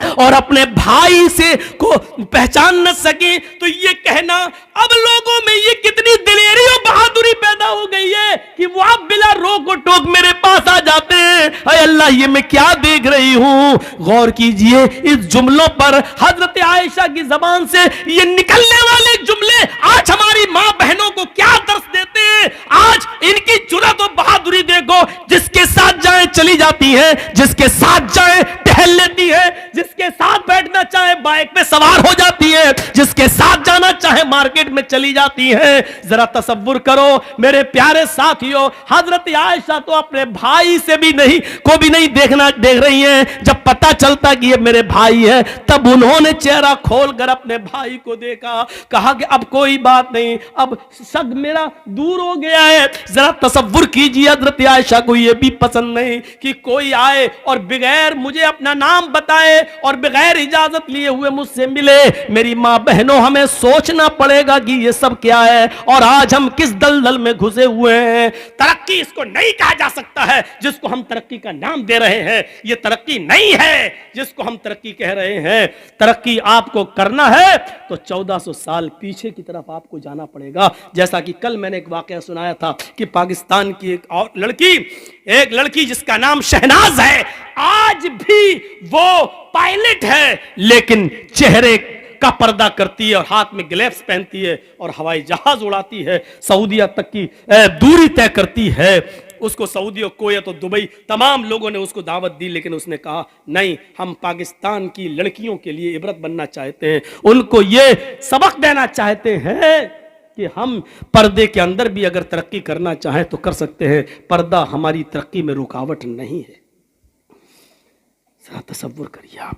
اور اپنے بھائی سے کو پہچان نہ سکے تو یہ کہنا اب لوگوں میں یہ کتنی دلیری اور بہادری پیدا ہو گئی ہے کہ وہ اب بلا روک و ٹوک میرے پاس آ جاتے ہیں. اے اللہ یہ میں کیا دیکھ رہی ہوں. غور کیجئے اس جملوں پر حضرت عائشہ کی زبان سے یہ نکلنے والے جملے آج ہماری ماں بہنوں کو کیا درس دیتے ہیں. آج ان کی جرأت و بہادری دیکھو, جس کے ساتھ جائیں چلی جاتی ہیں, جس کے ساتھ جائیں ٹہل لیتی ہے, جس کے ساتھ بیٹھنا چاہے بائک پہ سوار ہو جاتی ہے, جس کے ساتھ جانا چاہے مارکیٹ میں چلی جاتی ہے. ذرا تصور کرو میرے پیارے ساتھیوں, حضرت عائشہ تو اپنے بھائی سے بھی نہیں دیکھ رہی ہیں. جب پتہ چلتا کہ یہ میرے بھائی ہے تب انہوں نے چہرہ کھول کر اپنے بھائی کو دیکھا, کہا کہ اب کوئی بات نہیں, اب شک میرا دور ہو گیا ہے. ذرا تصور کیجیے حضرت عائشہ کو یہ بھی پسند نہیں کہ کوئی آئے اور بغیر مجھے اپنا نام بتائے اور بغیر اجازت لیے ہوئے مجھ سے ملے. میری ماں بہنوں ہمیں سوچنا پڑے گا کہ یہ سب کیا ہے اور آج ہم کس دلدل میں گھسے ہوئے ہیں. ترقی اس کو نہیں کہا جا سکتا ہے جس کو ہم ترقی کا نام دے رہے ہیں. یہ ترقی نہیں ہے جس کو ہم ترقی کہہ رہے ہیں. ترقی آپ کو کرنا ہے تو 1400 سال پیچھے کی طرف آپ کو جانا پڑے گا. جیسا کہ کل میں نے ایک واقعہ سنایا تھا کہ پاکستان کی ایک لڑکی جس کا نام شہناز ہے, آج بھی وہ پائلٹ ہے لیکن چہرے کا پردہ کرتی ہے اور ہاتھ میں گلیوز پہنتی ہے اور ہوائی جہاز اڑاتی ہے, سعودیہ تک کی دوری طے کرتی ہے. اس کو سعودی اور کویت اور دبئی تمام لوگوں نے اس کو دعوت دی, لیکن اس نے کہا نہیں, ہم پاکستان کی لڑکیوں کے لیے عبرت بننا چاہتے ہیں, ان کو یہ سبق دینا چاہتے ہیں کہ ہم پردے کے اندر بھی اگر ترقی کرنا چاہیں تو کر سکتے ہیں. پردہ ہماری ترقی میں رکاوٹ نہیں ہے. ذرا تصور کریے آپ,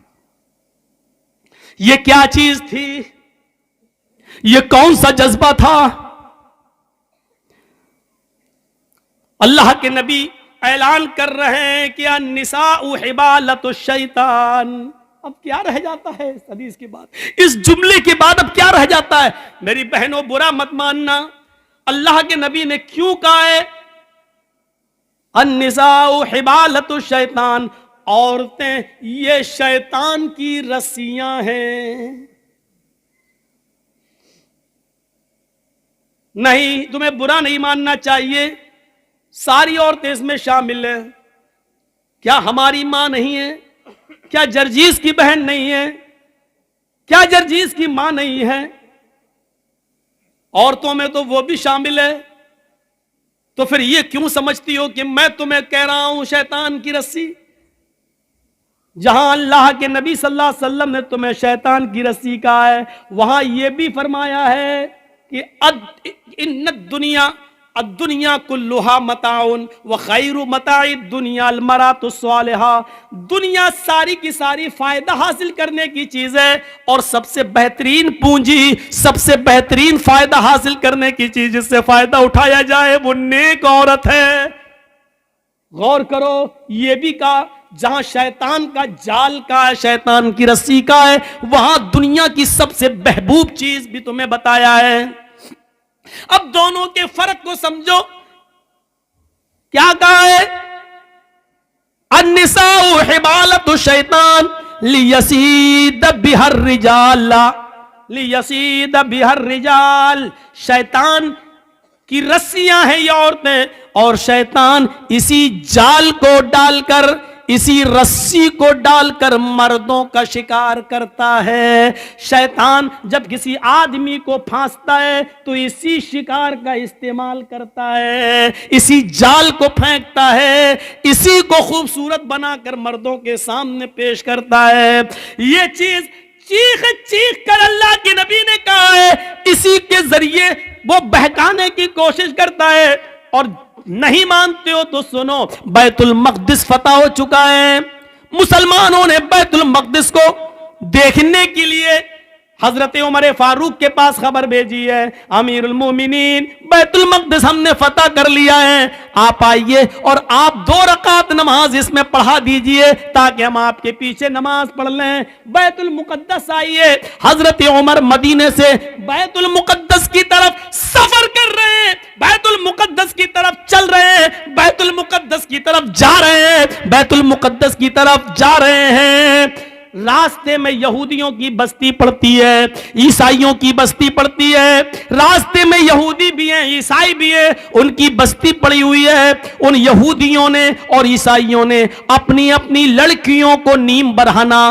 یہ کیا چیز تھی, یہ کون سا جذبہ تھا. اللہ کے نبی اعلان کر رہے ہیں کہ النساء حبالۃ الشیطان. اب کیا رہ جاتا ہے اس حدیث کے بعد, اس جملے کے بعد اب کیا رہ جاتا ہے. میری بہنوں برا مت ماننا, اللہ کے نبی نے کیوں کہا ہے النساء حبالۃ الشیطان, عورتیں یہ شیطان کی رسیاں ہیں. نہیں, تمہیں برا نہیں ماننا چاہیے, ساری عورتیں اس میں شامل ہیں. کیا ہماری ماں نہیں ہے, کیا جرجیز کی بہن نہیں ہے, کیا جرجیز کی ماں نہیں ہے, عورتوں میں تو وہ بھی شامل ہے. تو پھر یہ کیوں سمجھتی ہو کہ میں تمہیں کہہ رہا ہوں شیطان کی رسی, جہاں اللہ کے نبی صلی اللہ علیہ وسلم نے تمہیں شیطان کی رسی کہا ہے وہاں یہ بھی فرمایا ہے کہ ان الدنیا کلھا متاع وخیر متاع الدنیا المرأۃ الصالحہ. دنیا ساری کی ساری فائدہ حاصل کرنے کی چیز ہے اور سب سے بہترین پونجی, سب سے بہترین فائدہ حاصل کرنے کی چیز جس سے فائدہ اٹھایا جائے وہ نیک عورت ہے. غور کرو, یہ بھی کہا جہاں شیطان کا جال کا ہے, شیطان کی رسی کا ہے, وہاں دنیا کی سب سے محبوب چیز بھی تمہیں بتایا ہے. اب دونوں کے فرق کو سمجھو. کیا کہا ہے النساء حبالۃ الشیطان لیصید بها الرجال, لیصید بها الرجال. شیطان کی رسیاں ہیں یہ عورتیں اور شیطان اسی جال کو ڈال کر, اسی رسی کو ڈال کر مردوں کا شکار کرتا ہے. شیطان جب کسی آدمی کو پھانستا ہے تو اسی شکار کا استعمال کرتا ہے, اسی جال کو پھینکتا ہے, اسی کو خوبصورت بنا کر مردوں کے سامنے پیش کرتا ہے. یہ چیز چیخ کر اللہ کے نبی نے کہا ہے, اسی کے ذریعے وہ بہکانے کی کوشش کرتا ہے. اور نہیں مانتے ہو تو سنو, بیت المقدس فتح ہو چکا ہے. مسلمانوں نے بیت المقدس کو دیکھنے کے لیے حضرت عمر فاروق کے پاس خبر بھیجی ہے, امیر المومنین بیت المقدس ہم نے فتح کر لیا ہے, آپ آئیے اور آپ 2 رکعت نماز اس میں پڑھا دیجئے تاکہ ہم آپ کے پیچھے نماز پڑھ لیں. بیت المقدس آئیے. حضرت عمر مدینے سے بیت المقدس کی طرف سفر کر رہے ہیں, بیت المقدس کی طرف چل رہے ہیں, بیت المقدس کی طرف جا رہے ہیں, بیت المقدس کی طرف جا رہے ہیں. راستے میں یہودیوں کی بستی پڑتی ہے، عیسائیوں کی بستی پڑتی ہے، راستے میں یہودی بھی ہیں عیسائی بھی ہیں، ان کی بستی پڑی ہوئی ہے۔ ان یہودیوں نے اور عیسائیوں نے اپنی اپنی لڑکیوں کو نیم برہنہ،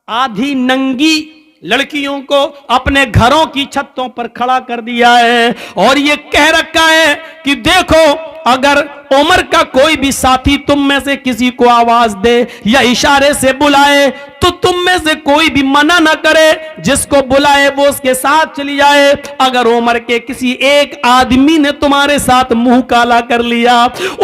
آدھی ننگی لڑکیوں کو اپنے گھروں کی چھتوں پر کھڑا کر دیا ہے، اور یہ کہہ رکھا ہے کہ دیکھو اگر عمر کا کوئی بھی ساتھی تم میں سے کسی کو آواز دے یا اشارے سے بلائے تو تم میں سے کوئی بھی منع نہ کرے، جس کو بلائے وہ اس کے ساتھ چلی جائے۔ اگر عمر کے کسی ایک آدمی نے تمہارے ساتھ منہ کالا کر لیا،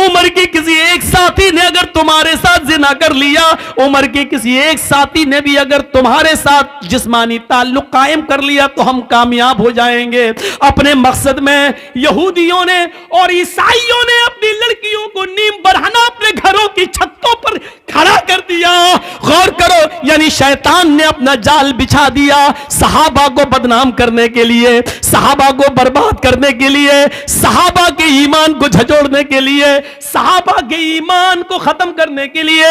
عمر کے کسی ایک ساتھی نے اگر تمہارے ساتھ زنا کر لیا، عمر کے کسی ایک ساتھی نے بھی اگر تمہارے ساتھ جسمانی تعلق قائم کر لیا تو ہم کامیاب ہو جائیں گے اپنے مقصد میں۔ یہودیوں نے اور عیسائیوں نے اپنی لڑکیوں کو نیم برہنہ اپنے گھروں کی چھتوں پر کھڑا کر دیا۔ غور کرو، یعنی شیطان نے اپنا جال بچھا دیا صحابہ کو بدنام کرنے کے لیے، صحابہ کو برباد کرنے کے لیے، صحابہ کے ایمان کو جھنجھوڑنے کے لیے، صحابہ کے ایمان کو ختم کرنے کے لیے۔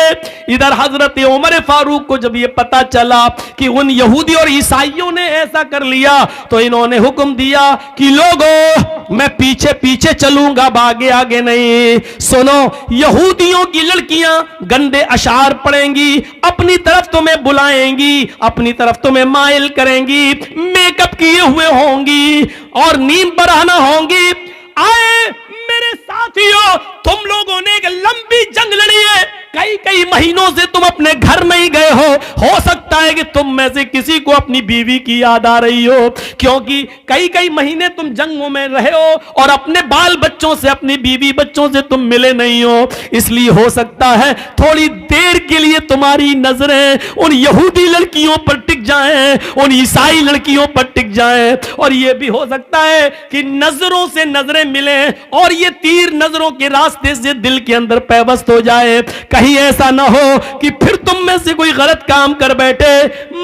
ادھر حضرت عمر فاروق کو جب یہ پتا چلا کہ ان یہودی اور عیسائیوں نے ایسا کر لیا تو انہوں نے حکم دیا کہ لوگوں میں پیچھے پیچھے چلوں گا، آگے آگے نہیں۔ سنو، یہودیوں کی لڑکیاں گندے اشعار پڑھیں گی، اپنی طرف تمہیں بلائیں گی، اپنی طرف تمہیں مائل کریں گی، میک اپ کیے ہوئے ہوں گی اور نیم برہنہ ہوں گی۔ آئے میرے ساتھیوں، تم لوگوں نے ایک لمبی جنگ لڑی ہے، کئی مہینوں سے تم اپنے گھر نہیں گئے ہو سکتا ہے کہ تم میں سے کسی کو اپنی بیوی کی یاد آ رہی ہو، کیونکہ کئی مہینے تم جنگوں میں رہے ہو اور اپنے بال بچوں سے، اپنی بیوی بچوں سے تم ملے نہیں ہو، اس لیے ہو سکتا ہے تھوڑی دیر کے لیے تمہاری نظریں ان یہودی لڑکیوں پر ٹک جائیں، ان عیسائی لڑکیوں پر ٹک جائیں، اور یہ بھی ہو سکتا ہے کہ نظروں سے نظریں ملیں اور یہ تیر نظروں کے راستے سے دل کے اندر پیوست ہو جائے۔ کہیں ایسا نہ ہو کہ پھر تم میں سے کوئی غلط کام کر بیٹھے،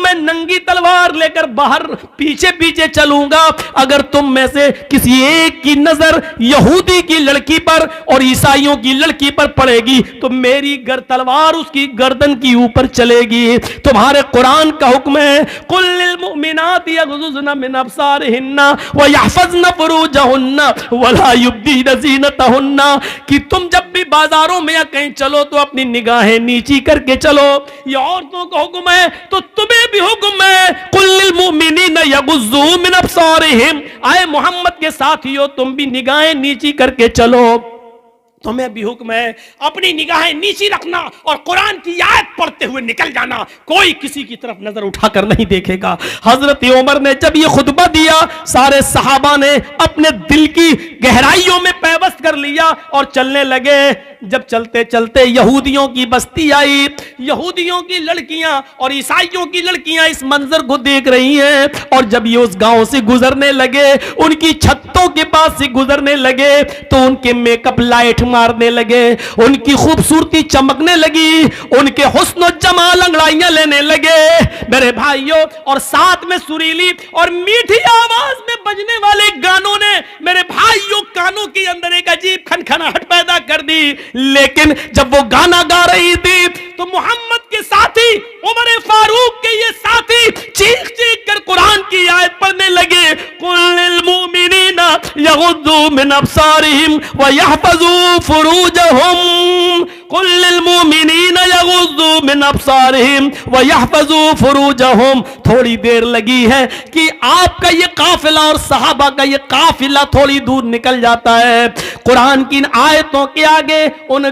میں ننگی تلوار لے کر باہر پیچھے پیچھے چلوں گا، اگر تم میں سے کسی ایک کی نظر یہودی کی لڑکی پر اور عیسائیوں کی لڑکی پر پڑے گی تو میری تلوار اس کی گردن کی اوپر چلے گی۔ تمہارے قرآن کا حکم ہے قل للمؤمنات یغضضن من ابصارهن ويحفظن فروجهن ولا يبدين زینتهن، کہ تم جب بھی بازاروں میں یا کہیں چلو تو اپنی نگاہیں نیچی کر کے چلو۔ یہ عورتوں کا حکم ہے تو تمہیں بھی حکم ہے قل للمؤمنین یغضوا من ابصارهم، آئے محمد کے ساتھیو تم بھی نگاہیں نیچی کر کے چلو۔ تمہیں بھی حکم ہے اپنی نگاہیں نیچی رکھنا اور قرآن کی آیت پڑھتے ہوئے نکل جانا، کوئی کسی کی طرف نظر اٹھا کر نہیں دیکھے گا۔ حضرت عمر نے جب یہ خطبہ دیا، سارے صحابہ نے اپنے دل کی گہرائیوں میں پیوست کر لیا اور چلنے لگے۔ جب چلتے چلتے یہودیوں کی بستی آئی، یہودیوں کی لڑکیاں اور عیسائیوں کی لڑکیاں اس منظر کو دیکھ رہی ہیں، اور جب یہ اس گاؤں سے گزرنے لگے، ان کی چھتوں کے پاس سے گزرنے لگے تو ان کے میک اپ لائٹ مارنے لگے، ان کی خوبصورتی چمکنے لگی، ان کے حسن و جمال انگڑائیاں لینے لگے میرے بھائیوں، اور ساتھ میں سریلی اور میٹھی آواز میں بجنے والے گانوں نے میرے بھائیوں کانوں کے اندر ایک عجیب کھنکھناہٹ پیدا کر دی۔ لیکن جب وہ گانا گا رہی تھی تو محمد کے ساتھی عمر فاروق کے یہ ساتھی چیخ چیخ کر قرآن کی آیت پڑھنے لگے قل للمؤمنین یغضوا من ابصارهم ويحفظوا فروجهم، قل للمؤمنین یغضوا من ابصارهم ويحفظوا فروجهم۔ تھوڑی دیر لگی ہے کہ آپ کا یہ قافلہ اور صحابہ کا یہ قافلہ تھوڑی دور نکل جاتا ہے، قرآن کی ان آیتوں کے آگے ان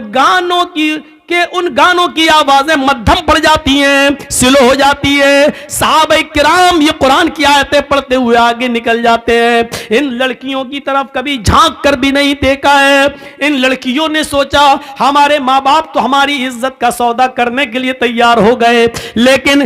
گانوں کی آوازیں مدھم پڑ جاتی ہیں، سلو ہو جاتی ہے۔ صحابہ کرام یہ قرآن کی آیتیں پڑھتے ہوئے آگے نکل جاتے ہیں۔ ان لڑکیوں کی طرف کبھی جھانک کر بھی نہیں دیکھا ہے۔ ان لڑکیوں نے سوچا ہمارے ماں باپ تو ہماری عزت کا سودا کرنے کے لیے تیار ہو گئے، لیکن